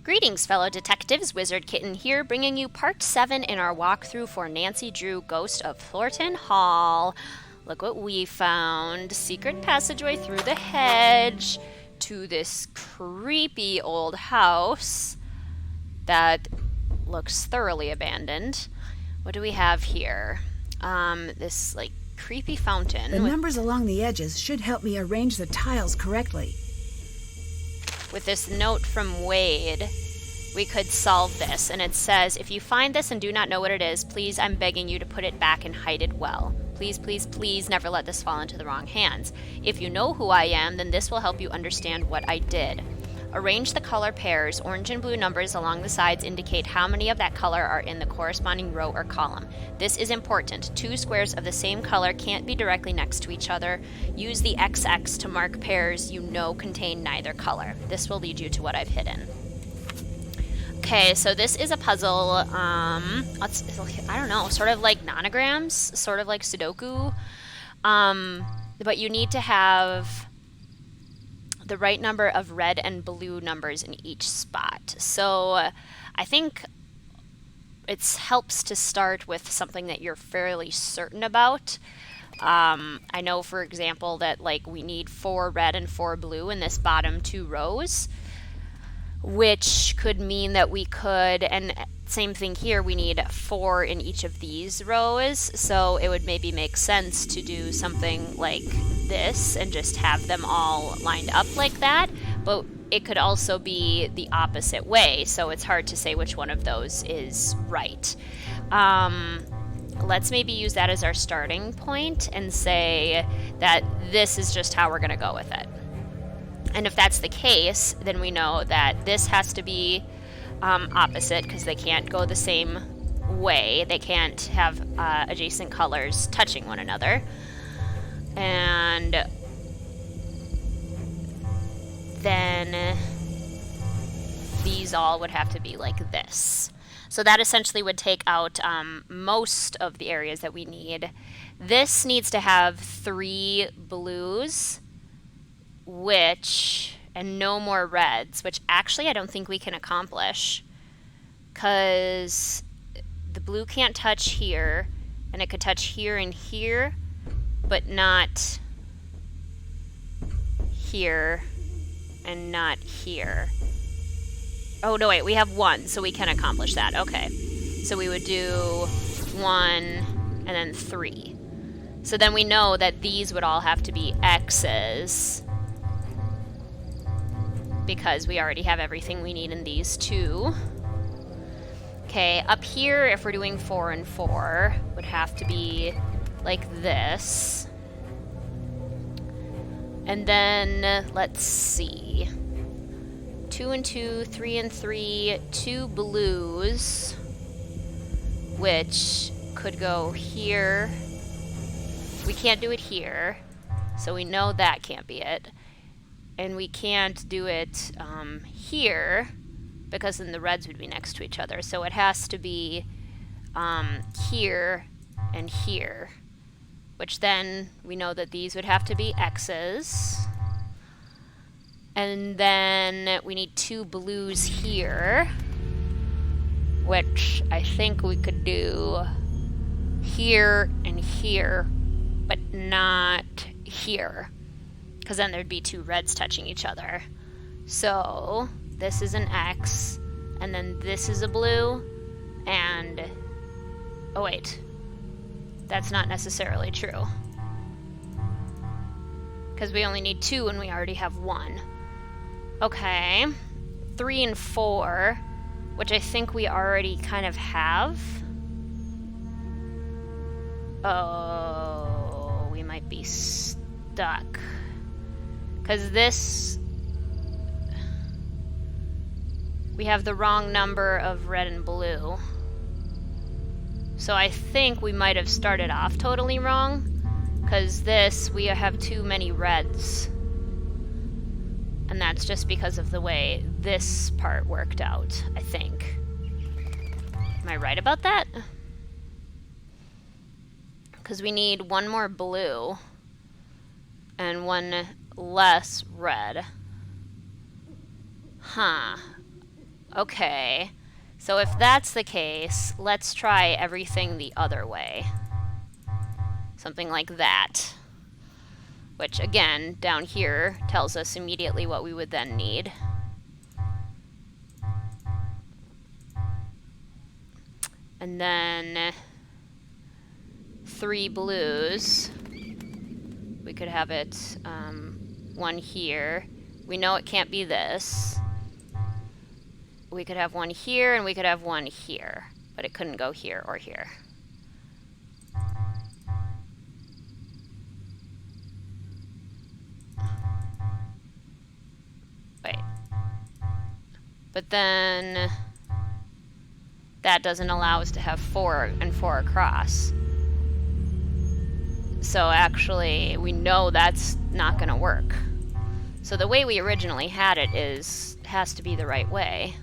Greetings, fellow detectives. Wizard Kitten here, bringing you part 7 in our walkthrough for Nancy Drew, Ghost of Thornton Hall. Look what we found. Secret passageway through the hedge to this creepy old house that looks thoroughly abandoned. What do we have here? This, like, creepy fountain. The numbers along the edges should help me arrange the tiles correctly. With this note from Wade, we could solve this. And it says, if you find this and do not know what it is, please, I'm begging you to put it back and hide it well. Please, please, please never let this fall into the wrong hands. If you know who I am, then this will help you understand what I did. Arrange the color pairs. Orange and blue numbers along the sides indicate how many of that color are in the corresponding row or column. This is important. Two squares of the same color can't be directly next to each other. Use the XX to mark pairs you know contain neither color. This will lead you to what I've hidden. Okay, so this is a puzzle, I don't know, sort of like nonograms, sort of like Sudoku, but you need to have the right number of red and blue numbers in each spot. So I think it helps to start with something that you're fairly certain about. I know, for example, that like we need 4 red and 4 blue in this bottom 2 rows, which could mean that we could, and same thing here, we need 4 in each of these rows, so it would maybe make sense to do something like this and just have them all lined up like that, but it could also be the opposite way, so it's hard to say which one of those is right. Let's maybe use that as our starting point and say that this is just how we're going to go with it. And if that's the case, then we know that this has to be opposite because they can't go the same way. They can't have adjacent colors touching one another. And then these all would have to be like this. So that essentially would take out most of the areas that we need. This needs to have 3 blues, and no more reds, which actually I don't think we can accomplish, because the blue can't touch here, and it could touch here and here, but not here and not here. Oh, no, wait, we have 1, so we can accomplish that. Okay. So we would do 1 and then 3. So then we know that these would all have to be X's, because we already have everything we need in these 2. Okay, up here, if we're doing 4 and 4, would have to be like this. And then, let's see. 2 and 2, 3 and 3, 2 blues, which could go here. We can't do it here, so we know that can't be it. And we can't do it here, because then the reds would be next to each other. So it has to be here and here, which then we know that these would have to be X's. And then we need 2 blues here, which I think we could do here and here, but not here, because then there'd be 2 reds touching each other. So this is an X, and then this is a blue, and oh wait, that's not necessarily true, because we only need 2 and we already have 1. Okay, 3 and 4, which I think we already kind of have. Oh, we might be stuck. Because this, we have the wrong number of red and blue. So I think we might have started off totally wrong, because this, we have too many reds. And that's just because of the way this part worked out, I think. Am I right about that? Because we need 1 more blue and 1 less red. Huh. Okay. So if that's the case, let's try everything the other way. Something like that. Which, again, down here tells us immediately what we would then need. And then 3 blues. We could have it 1 here. We know it can't be this. We could have 1 here, and we could have 1 here. But it couldn't go here or here. Wait. But then that doesn't allow us to have 4 and 4 across. So actually, we know that's not going to work. So the way we originally had it has to be the right way.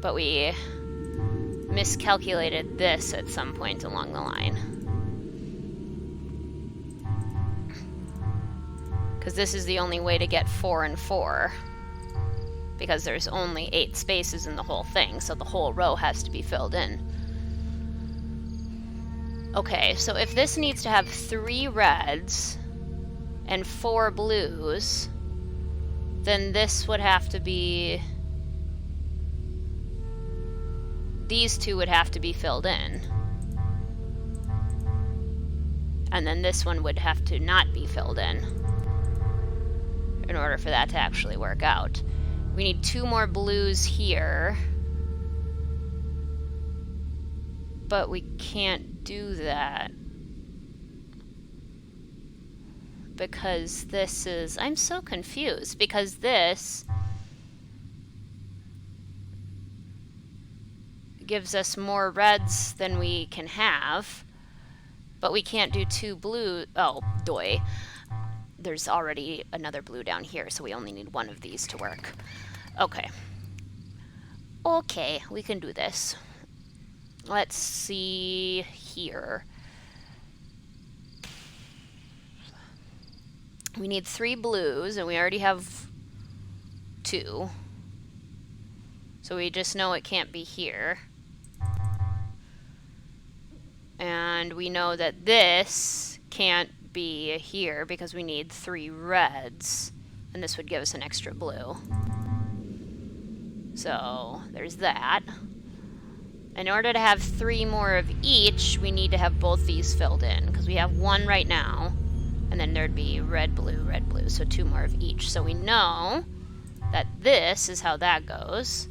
But we miscalculated this at some point along the line. Because this is the only way to get 4 and 4. Because there's only 8 spaces in the whole thing, so the whole row has to be filled in. Okay, so if this needs to have 3 reds and 4 blues, then this would have to be... These 2 would have to be filled in. And then this one would have to not be filled in order for that to actually work out. We need 2 more blues here. But we can't do that. Because this is... I'm so confused. Because this gives us more reds than we can have. But we can't do 2 blue... Oh, doy. There's already another blue down here, so we only need 1 of these to work. Okay. Okay, we can do this. Let's see here. We need 3 blues, and we already have 2. So we just know it can't be here. And we know that this can't be here because we need 3 reds. And this would give us an extra blue. So there's that. In order to have 3 more of each, we need to have both these filled in. Because we have 1 right now. And then there'd be red, blue, so 2 more of each. So we know that this is how that goes.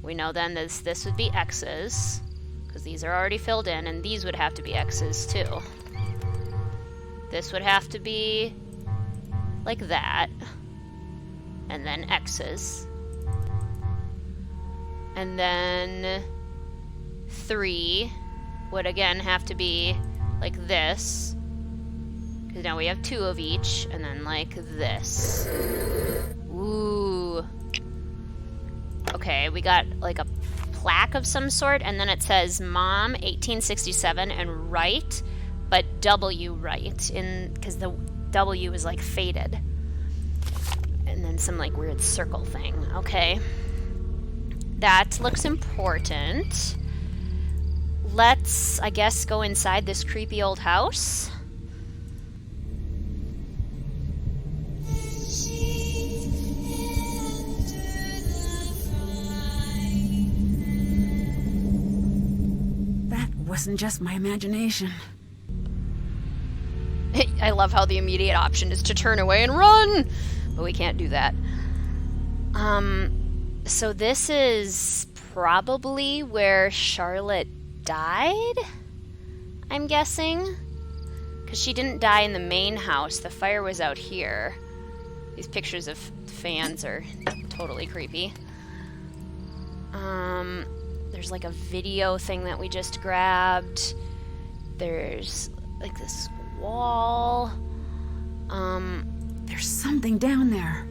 We know then that this would be X's, because these are already filled in, and these would have to be X's too. This would have to be like that, and then X's. And then 3 would again have to be like this. Because now we have 2 of each, and then like this. Ooh. Okay, we got like a plaque of some sort, and then it says Mom, 1867, and right, but W right, because the W is like faded. And then some like weird circle thing. Okay. That looks important. Let's, I guess, go inside this creepy old house. Wasn't just my imagination. I love how the immediate option is to turn away and run, but we can't do that. So this is probably where Charlotte died, I'm guessing, because she didn't die in the main house. The fire was out here. These pictures of fans are totally creepy. There's like a video thing that we just grabbed. There's like this wall. There's something down there.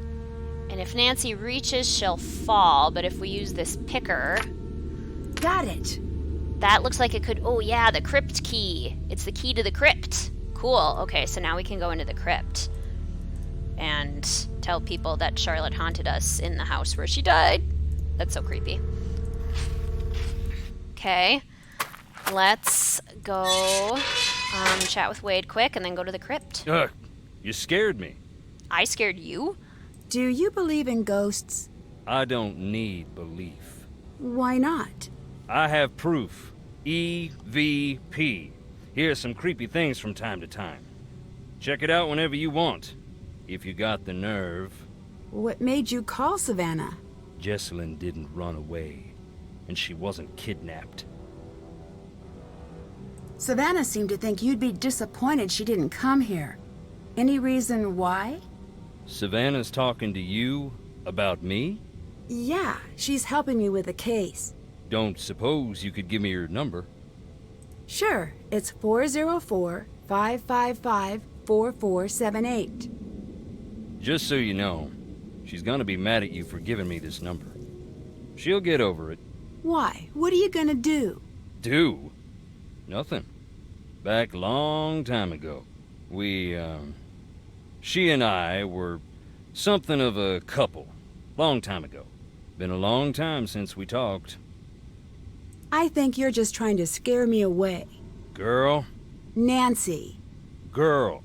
And if Nancy reaches, she'll fall. But if we use this picker... Got it. That looks like it could... Oh yeah, the crypt key. It's the key to the crypt. Cool. Okay, so now we can go into the crypt. and tell people that Charlotte haunted us in the house where she died. That's so creepy. Okay. Let's go chat with Wade quick and then go to the crypt. You scared me. I scared you? Do you believe in ghosts? I don't need belief. Why not? I have proof. EVP. Here's some creepy things from time to time. Check it out whenever you want, if you got the nerve. What made you call Savannah? Jessalyn didn't run away, and she wasn't kidnapped. Savannah seemed to think you'd be disappointed she didn't come here. Any reason why? Savannah's talking to you about me? Yeah, she's helping me with a case. Don't suppose you could give me your number? Sure, it's 404-555-4478. Just so you know, she's gonna be mad at you for giving me this number. She'll get over it. Why? What are you gonna do? Do? Nothing. Back long time ago, she and I were something of a couple. Long time ago. Been a long time since we talked. I think you're just trying to scare me away. Girl. Nancy. Girl.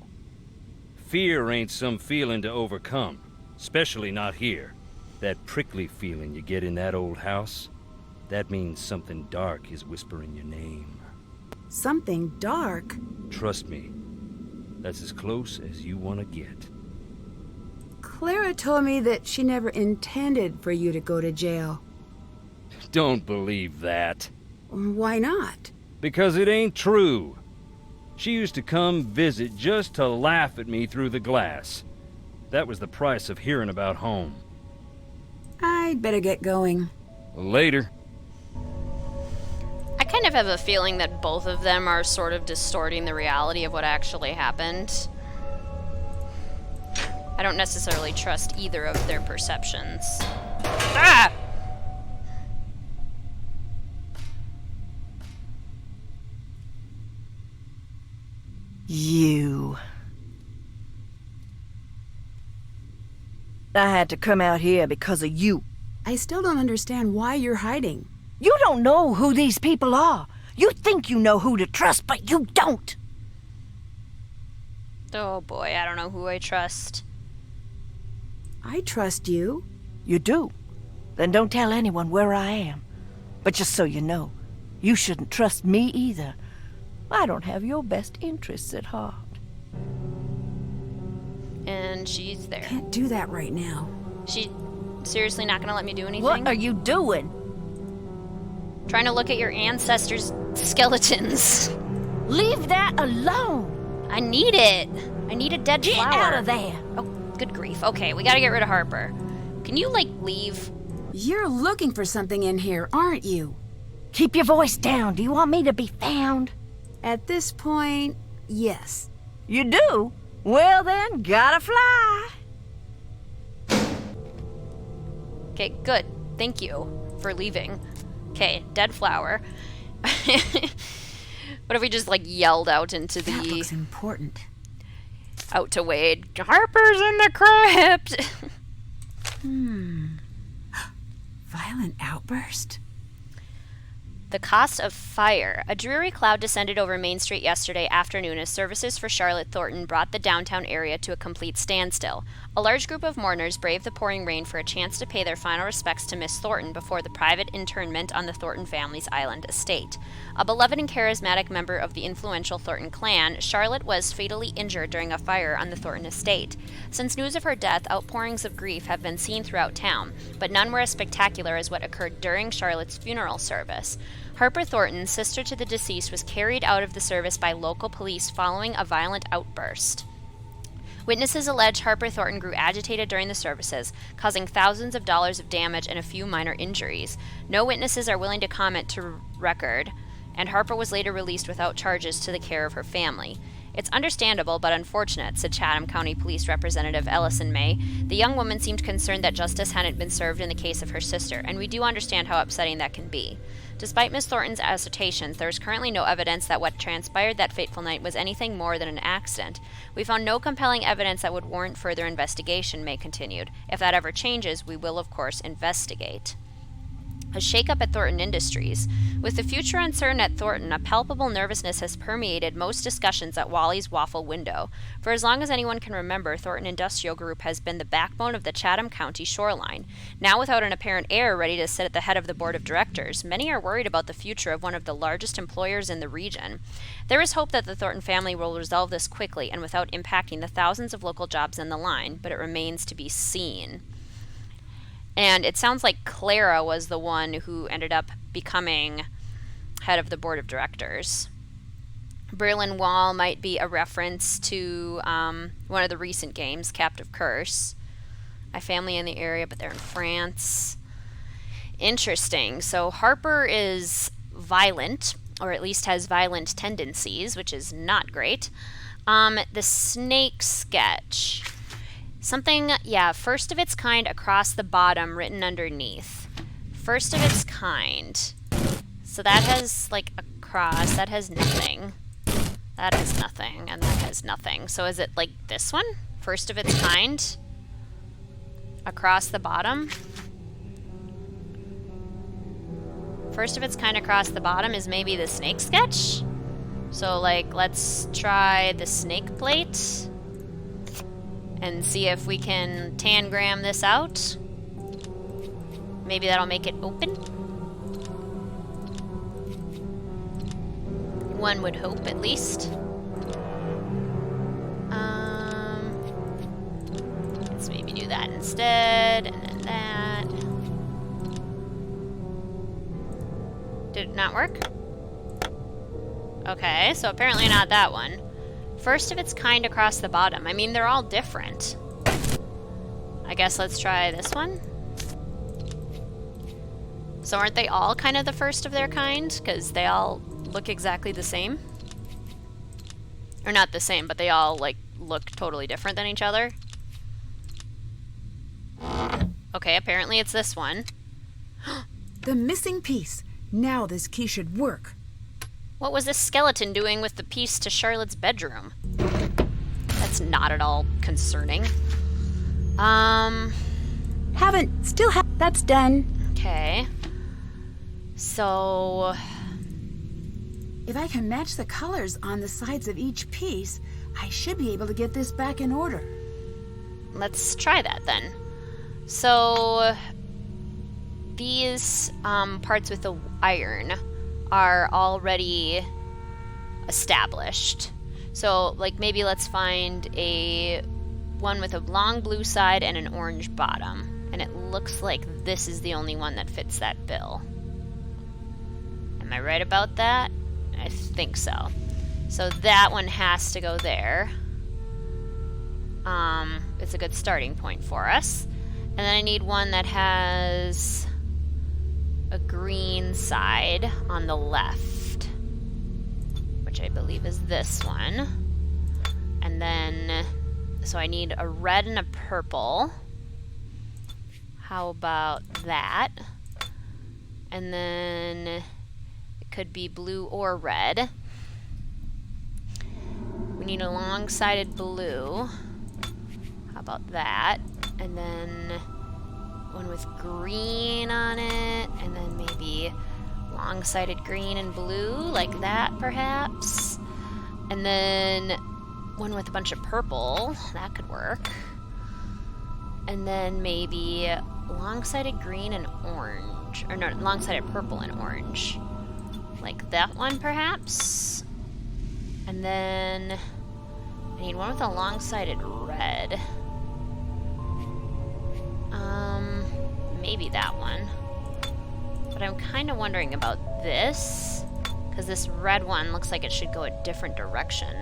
Fear ain't some feeling to overcome. Especially not here. That prickly feeling you get in that old house, that means something dark is whispering your name. Something dark? Trust me. That's as close as you want to get. Clara told me that she never intended for you to go to jail. Don't believe that. Why not? Because it ain't true. She used to come visit just to laugh at me through the glass. That was the price of hearing about home. I'd better get going. Later. I kind of have a feeling that both of them are sort of distorting the reality of what actually happened. I don't necessarily trust either of their perceptions. Ah! You. I had to come out here because of you. I still don't understand why you're hiding. You don't know who these people are. You think you know who to trust, but you don't. Oh boy, I don't know who I trust. I trust you. You do? Then don't tell anyone where I am. But just so you know, you shouldn't trust me either. I don't have your best interests at heart. And she's there. Can't do that right now. She seriously not gonna let me do anything? What are you doing? Trying to look at your ancestors' skeletons. Leave that alone. I need it. I need a dead Get flower. out of there. Oh, good grief. Okay, we gotta get rid of Harper. Can you, leave? You're looking for something in here, aren't you? Keep your voice down. Do you want me to be found? At this point, yes. You do? Well then, gotta fly. Okay, good. Thank you for leaving. Okay, dead flower. What if we just, yelled out into That the... looks important. out to Wade. Harper's in the crypt! Violent outburst? The cost of fire. A dreary cloud descended over Main Street yesterday afternoon as services for Charlotte Thornton brought the downtown area to a complete standstill. A large group of mourners braved the pouring rain for a chance to pay their final respects to Miss Thornton before the private interment on the Thornton family's island estate. A beloved and charismatic member of the influential Thornton clan, Charlotte was fatally injured during a fire on the Thornton estate. Since news of her death, outpourings of grief have been seen throughout town, but none were as spectacular as what occurred during Charlotte's funeral service. Harper Thornton, sister to the deceased, was carried out of the service by local police following a violent outburst. Witnesses allege Harper Thornton grew agitated during the services, causing thousands of dollars of damage and a few minor injuries. No witnesses are willing to comment to record, and Harper was later released without charges to the care of her family. It's understandable but unfortunate, said Chatham County Police Representative Ellison May. The young woman seemed concerned that justice hadn't been served in the case of her sister, and we do understand how upsetting that can be. Despite Miss Thornton's assertions, there is currently no evidence that what transpired that fateful night was anything more than an accident. We found no compelling evidence that would warrant further investigation, May continued. If that ever changes, we will, of course, investigate. A shakeup at Thornton Industries. With the future uncertain at Thornton, a palpable nervousness has permeated most discussions at Wally's Waffle Window. For as long as anyone can remember, Thornton Industrial Group has been the backbone of the Chatham County shoreline. Now, without an apparent heir ready to sit at the head of the board of directors, many are worried about the future of one of the largest employers in the region. There is hope that the Thornton family will resolve this quickly and without impacting the thousands of local jobs in the line, but it remains to be seen. And it sounds like Clara was the one who ended up becoming head of the board of directors. Berlin Wall might be a reference to one of the recent games, Captive Curse. A family in the area, but they're in France. Interesting. So Harper is violent, or at least has violent tendencies, which is not great. The snake sketch. Something, first of its kind across the bottom, written underneath. First of its kind. So that has, like, a cross. That has nothing. That has nothing. And that has nothing. So is it, like, this one? First of its kind? Across the bottom? First of its kind across the bottom is maybe the snake sketch? So, like, let's try the snake plate. And see if we can tangram this out. Maybe that'll make it open. One would hope, at least. Let's maybe do that instead, and then that. Did it not work? Okay, so apparently not that one. First of its kind across the bottom. I mean, they're all different. I guess let's try this one. So aren't they all kind of the first of their kind? Because they all look exactly the same? Or not the same, but they all, like, look totally different than each other. Okay, apparently it's this one. The missing piece. Now this key should work. What was this skeleton doing with the piece to Charlotte's bedroom? That's not at all concerning. That's done. Okay. So... If I can match the colors on the sides of each piece, I should be able to get this back in order. let's try that then. So... these parts with the iron are already established. So, like, maybe let's find a one with a long blue side and an orange bottom. And it looks like this is the only one that fits that bill. Am I right about that? I think so. So that one has to go there. It's a good starting point for us. And then I need one that has a green side on the left, which I believe is this one. And then, so I need a red and a purple. How about that? And then it could be blue or red. We need a long-sided blue. How about that? And then one with green on it, and then maybe long-sided green and blue, like that perhaps. And then one with a bunch of purple, that could work. And then maybe long-sided green and orange, or no, long-sided purple and orange, like that one perhaps. And then I need one with a long-sided red. Maybe that one. But I'm kind of wondering about this, because this red one looks like it should go a different direction.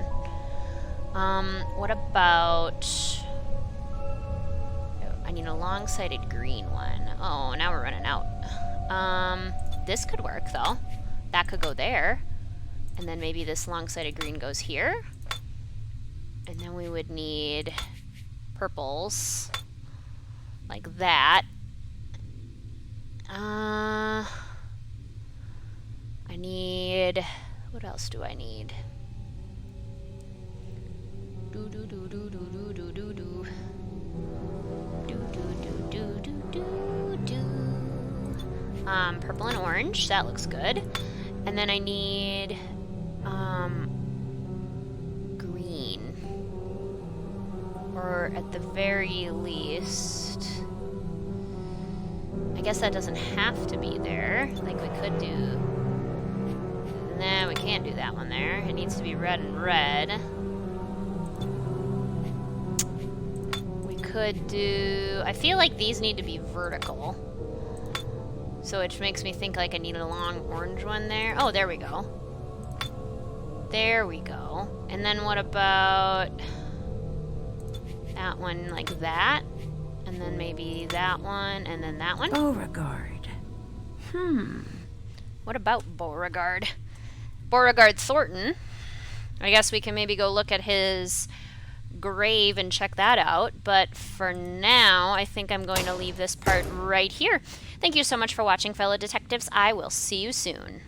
What about... I need a long-sided green one. Oh, now we're running out. This could work, though. That could go there. And then maybe this long-sided green goes here. And then we would need purples. Like that. need... What else do I need? Do do do do do do do do do. Do do do do do do do. Purple and orange. That looks good. And then I need green. Or at the very least, I guess that doesn't have to be there. Like we could do. Nah, we can't do that one there. It needs to be red and red. We could do... I feel like these need to be vertical. So which makes me think like I need a long orange one there. Oh, there we go. There we go. And then what about that one like that? And then maybe that one, and then that one? Beauregard. What about Beauregard? Beauregard Thornton. I guess we can maybe go look at his grave and check that out. But for now, I think I'm going to leave this part right here. Thank you so much for watching, fellow detectives. I will see you soon.